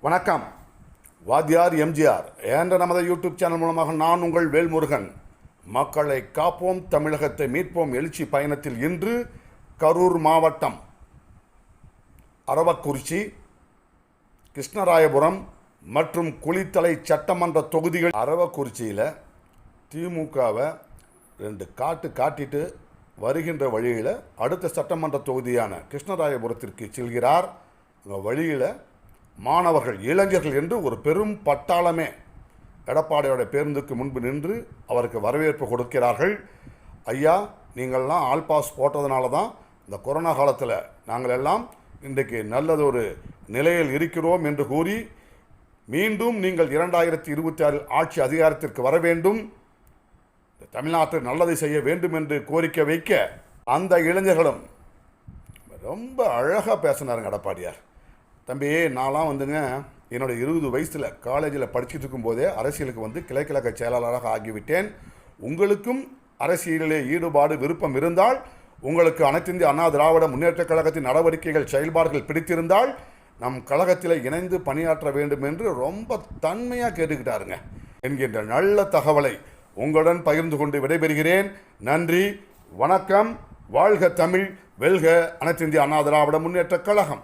வணக்கம். வாத்தியார் எம்ஜிஆர் என்ற நமது யூடியூப் சேனல் மூலமாக நான் உங்கள் வேல்முருகன். மக்களை காப்போம், தமிழகத்தை மீட்போம் எழுச்சி பயணத்தில் இன்று கரூர் மாவட்டம் அரவக்குறிச்சி, கிருஷ்ணராயபுரம் மற்றும் குளித்தலை சட்டமன்ற தொகுதிகள். அரவக்குறிச்சியில் திமுகவை ரெண்டு காட்டிட்டு வருகின்ற வழியில் அடுத்த சட்டமன்ற தொகுதியான கிருஷ்ணராயபுரத்திற்கு செல்கிறார். அந்த வழியில் மாணவர்கள், இளைஞர்கள் என்று ஒரு பெரும் பட்டாளமே எடப்பாடியோட பேருந்துக்கு முன்பு நின்று அவருக்கு வரவேற்பு கொடுக்கிறார்கள். ஐயா, நீங்கள்லாம் ஆல் பாஸ் போட்டதுனால தான் இந்த கொரோனா காலத்தில் நாங்கள் எல்லாம் இன்றைக்கு நல்லதொரு நிலையில் இருக்கிறோம் என்று கூறி, மீண்டும் நீங்கள் 2026 ஆட்சி அதிகாரத்திற்கு வர வேண்டும், தமிழ்நாட்டில் நல்லதை செய்ய வேண்டும் என்று கோரிக்கை வைக்க, அந்த இளைஞர்களும் ரொம்ப அழகாக பேசினாருங்க எடப்பாடியார். தம்பி, நான்லாம் வந்துங்க என்னோட 20 வயசில் காலேஜில் படிச்சுட்டு இருக்கும்போதே அரசியலுக்கு வந்து கிளைக்கழக செயலாளராக ஆகிவிட்டேன். உங்களுக்கும் அரசியலிலே ஈடுபாடு, விருப்பம் இருந்தால், உங்களுக்கு அனைத்து இந்திய அண்ணா திராவிட முன்னேற்றக் கழகத்தின் நடவடிக்கைகள், செயல்பாடுகள் பிடித்திருந்தால் நம் கழகத்தில் இணைந்து பணியாற்ற வேண்டும் என்று ரொம்ப தன்மையாக கேட்டுக்கிட்டாருங்க என்கின்ற நல்ல தகவலை உங்களுடன் பகிர்ந்து கொண்டு விடைபெறுகிறேன். நன்றி, வணக்கம். வாழ்க தமிழ், வெல்க அனைத்து இந்திய அண்ணா திராவிட முன்னேற்றக் கழகம்.